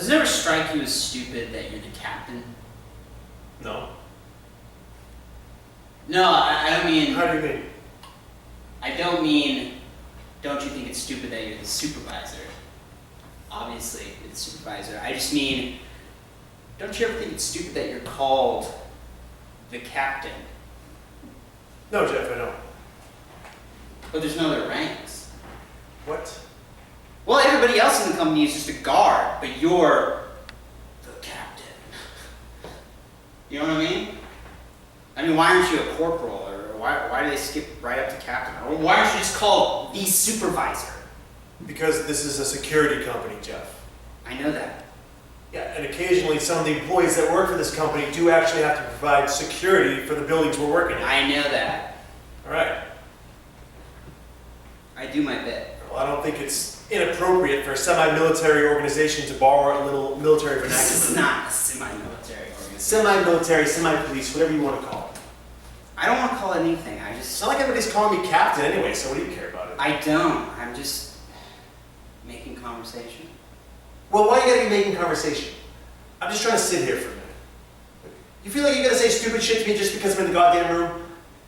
Does it ever strike you as stupid that you're the captain? No. No, I don't mean... How do you mean? I don't mean, don't you think it's stupid that you're the supervisor? Obviously, you're the supervisor. I just mean, don't you ever think it's stupid that you're called the captain? No, Jeff, I don't. But there's no other ranks. What? Well, everybody else in the company is just a guard, but you're the captain. You know what I mean? I mean, why aren't you a corporal, or why do they skip right up to captain? Or why aren't you just called the supervisor? Because this is a security company, Jeff. I know that. Yeah, and occasionally some of the employees that work for this company do actually have to provide security for the buildings we're working in. I know that. All right. I do my bit. Well, I don't think it's inappropriate for a semi-military organization to borrow a little military vernacular. This is not a semi-military organization. Semi-military, semi-police, whatever you want to call it. I don't want to call it anything. It's not like everybody's calling me captain anyway, so what do you care about it? I don't. I'm just making conversation. Well, why you gotta be making conversation? I'm just trying to sit here for a minute. You feel like you gotta say stupid shit to me just because I'm in the goddamn room?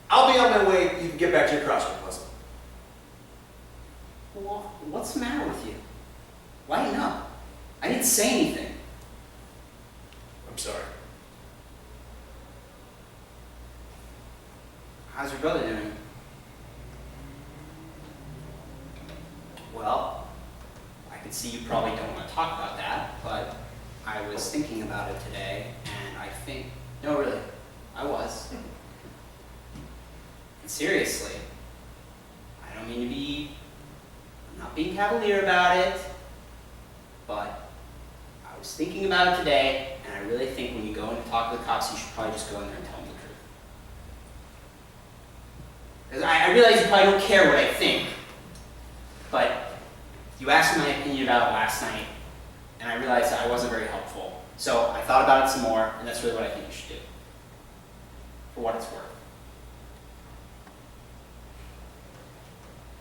I'll be on my way. You can get back to your crossword puzzle. Well, what's the matter with you? Why no? I didn't say anything. I'm sorry. How's your brother doing? Well, I can see you probably don't want to talk about that, but I was thinking about it today, and I think, no really, I was. And seriously, I don't mean to be, I'm not being cavalier about it, but I was thinking about it today, and I really think when you go in to talk to the cops, you should probably just go in there and tell them the truth. Because I realize you probably don't care what I think, but you asked me my opinion about it last night, and I realized that I wasn't very helpful. So I thought about it some more, and that's really what I think you should do. For what it's worth.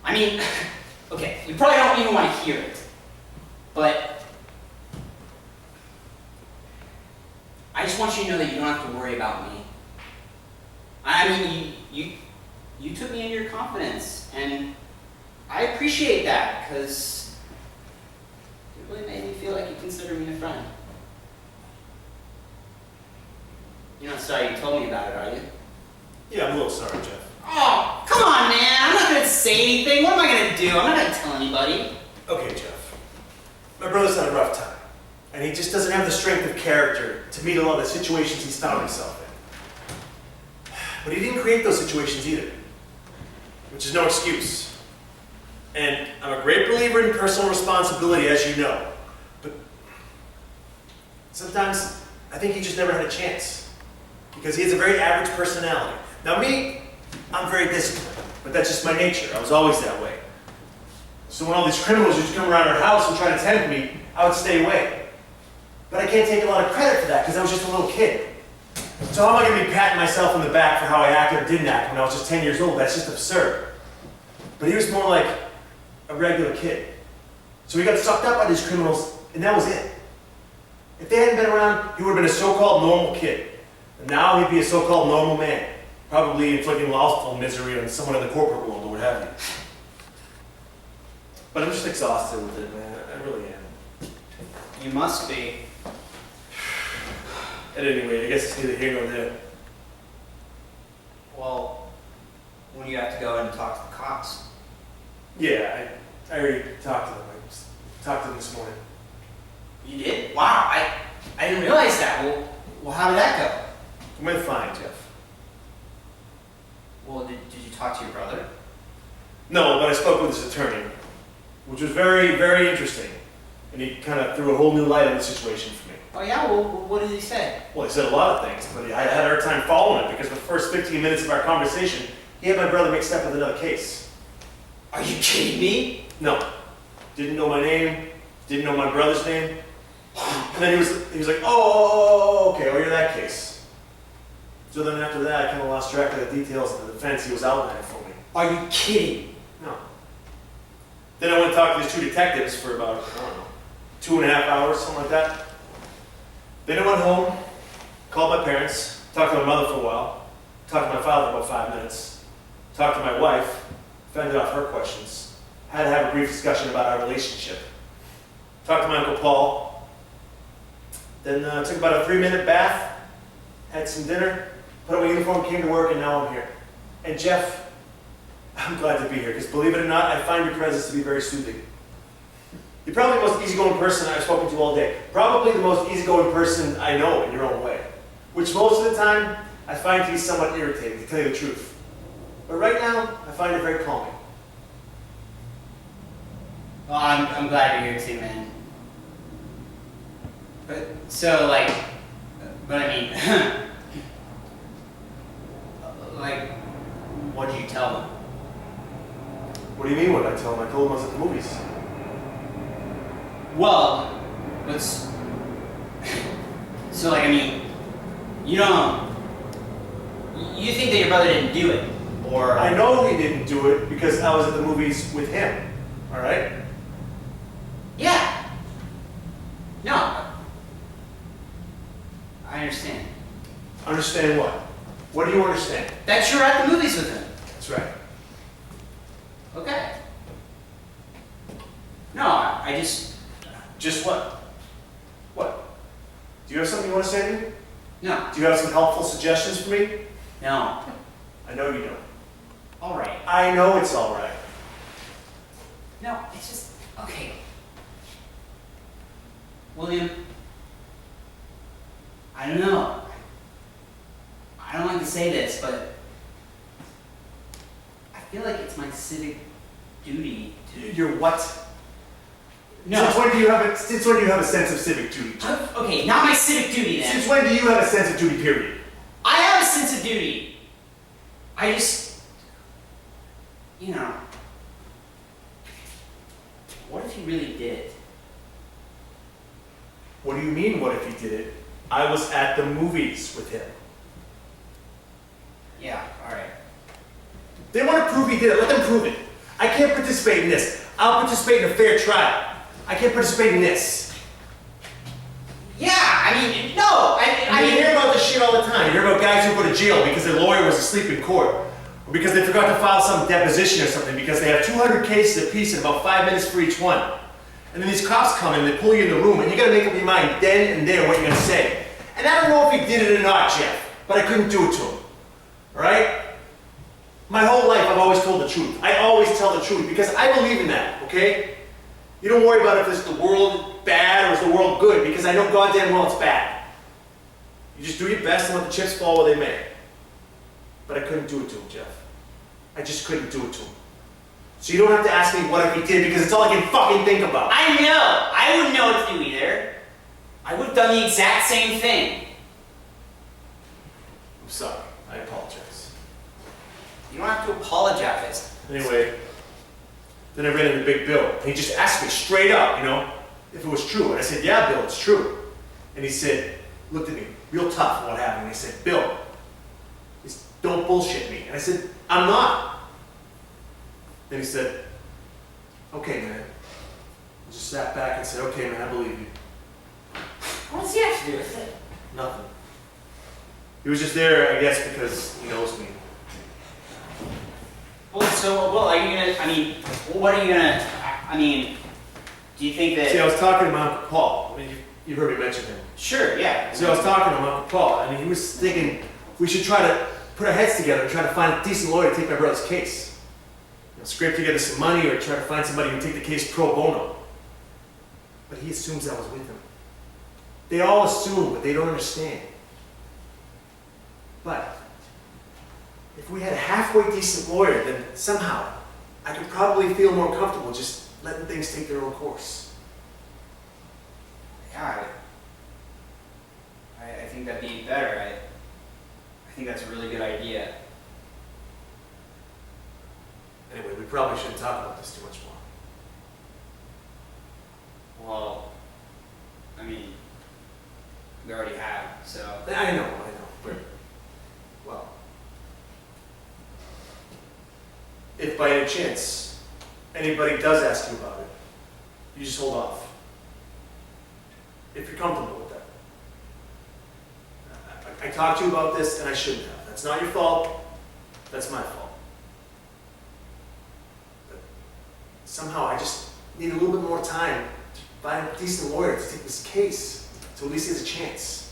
I mean, okay, you probably don't even want to hear it, but I just want you to know that you don't have to worry about me. I mean, you took me into your confidence, and I appreciate that, because it really made me feel like you consider me a friend. You're not sorry you told me about it, are you? Yeah, I'm a little sorry, Jeff. Oh, come on, man. I'm not going to say anything. What am I going to do? I'm not going to tell anybody. Okay, Jeff. My brother's had a rough time, and he just doesn't have the strength of character to meet a lot of the situations he's found himself in. But he didn't create those situations either, which is no excuse. And I'm a great believer in personal responsibility, as you know. But sometimes I think he just never had a chance, because he has a very average personality. Now me, I'm very disciplined, but that's just my nature. I was always that way. So when all these criminals used to come around our house and try to tempt me, I would stay away. But I can't take a lot of credit for that, because I was just a little kid. So how am I going to be patting myself on the back for how I acted or didn't act when I was just 10 years old? That's just absurd. But he was more like a regular kid. So he got sucked up by these criminals, and that was it. If they hadn't been around, he would have been a so-called normal kid. And now he'd be a so-called normal man, probably inflicting lawful misery on someone in the corporate world or what have you. But I'm just exhausted with it, man. I really am. You must be. At any rate, I guess it's neither here nor there. Well, when do you have to go in and talk to the cops? Yeah, I already talked to them. I just talked to them this morning. You did? Wow, I didn't realize that. Well, how did that go? It went fine, Jeff. Well, did you talk to your brother? No, but I spoke with his attorney, which was very, very interesting. And he kind of threw a whole new light on the situation for me. Oh yeah? Well, what did he say? Well, he said a lot of things, but I had a hard time following it because the first 15 minutes of our conversation, he had my brother mixed up with another case. Are you kidding me? No. Didn't know my name, didn't know my brother's name. And then he was like, oh, okay, you're that case. So then after that, I kind of lost track of the details of the defense he was outlining for me. Are you kidding? No. Then I went and talked to these two detectives for about, I don't know, 2.5 hours, something like that. Then I went home, called my parents, talked to my mother for a while, talked to my father for about 5 minutes, talked to my wife, fended off her questions, had to have a brief discussion about our relationship. Talked to my Uncle Paul, then took about a 3-minute bath, had some dinner, put on my uniform, came to work, and now I'm here. And Jeff, I'm glad to be here, because believe it or not, I find your presence to be very soothing. You're probably the most easygoing person I've spoken to all day. Probably the most easygoing person I know in your own way. Which most of the time, I find to be somewhat irritating, to tell you the truth. But right now, I find it very calming. Well, I'm glad you're here too, man. But, so, like, but I mean, like, what did you tell them? What do you mean what I tell them? I told them I was at the movies. Well, let's, so like, I mean, you think that your brother didn't do it, or? I know he didn't do it because I was at the movies with him, all right? Yeah. No. I understand. Understand what? What do you understand? That you're at the movies with him. That's right. Okay. No, I just. Just what? What? Do you have something you want to say to me? No. Do you have some helpful suggestions for me? No. I know you don't. All right. I know it's all right. No, it's just okay. William, I don't know. I don't like to say this, but I feel like it's my civic duty to. You're what? No. Since when do you have a sense of civic duty? Okay, not my civic duty then. Since when do you have a sense of duty, period? I have a sense of duty. I just, you know, what if he really did it? What do you mean, what if he did it? I was at the movies with him. Yeah, all right. They want to prove he did it. Let them prove it. I can't participate in this. I'll participate in a fair trial. I can't participate in this. Yeah, I mean, no, I You mean, hear about this shit all the time. You hear about guys who go to jail because their lawyer was asleep in court. Or because they forgot to file some deposition or something because they have 200 cases apiece and about 5 minutes for each one. And then these cops come in, they pull you in the room, and you gotta make up your mind then and there what you're gonna say. And I don't know if he did it or not, Jeff, but I couldn't do it to him. Alright? My whole life I've always told the truth. I always tell the truth because I believe in that, okay? You don't worry about if it's the world bad or is the world good because I know goddamn well it's bad. You just do your best and let the chips fall where they may. But I couldn't do it to him, Jeff. I just couldn't do it to him. So you don't have to ask me what if he did because it's all I can fucking think about. I know. I wouldn't know what to do either. I would have done the exact same thing. I'm sorry. I apologize. You don't have to apologize. Anyway, then I ran into Big Bill. And he just asked me straight up, you know, if it was true. And I said, yeah, Bill, it's true. And he said, looked at me real tough on what happened. And he said, Bill, don't bullshit me. And I said, I'm not. Then he said, okay, man. I just sat back and said, okay, man, I believe you. What does he have to do with it? Nothing. He was just there, I guess, because he knows me. Well, so, well, are you gonna, I mean, what are you gonna, I mean, do you think that... See, I was talking to my Uncle Paul. I mean, you heard me mention him. Sure, yeah. So I was talking to my Uncle Paul, and he was thinking we should try to put our heads together and try to find a decent lawyer to take my brother's case. Scrape together some money or try to find somebody who can take the case pro bono. But he assumes I was with him. They all assume, but they don't understand. But if we had a halfway decent lawyer, then somehow I could probably feel more comfortable just letting things take their own course. Yeah, I think that'd be better. I think that's a really good idea. Anyway, we probably shouldn't talk about this too much more. Well, I mean, we already have, so... I know. But, well, if by any chance anybody does ask you about it, you just hold off. if you're comfortable with that. I talked to you about this and I shouldn't have. That's not your fault. That's my fault. But somehow I just need a little bit more time to find a decent lawyer to take this case, so at least he has a chance.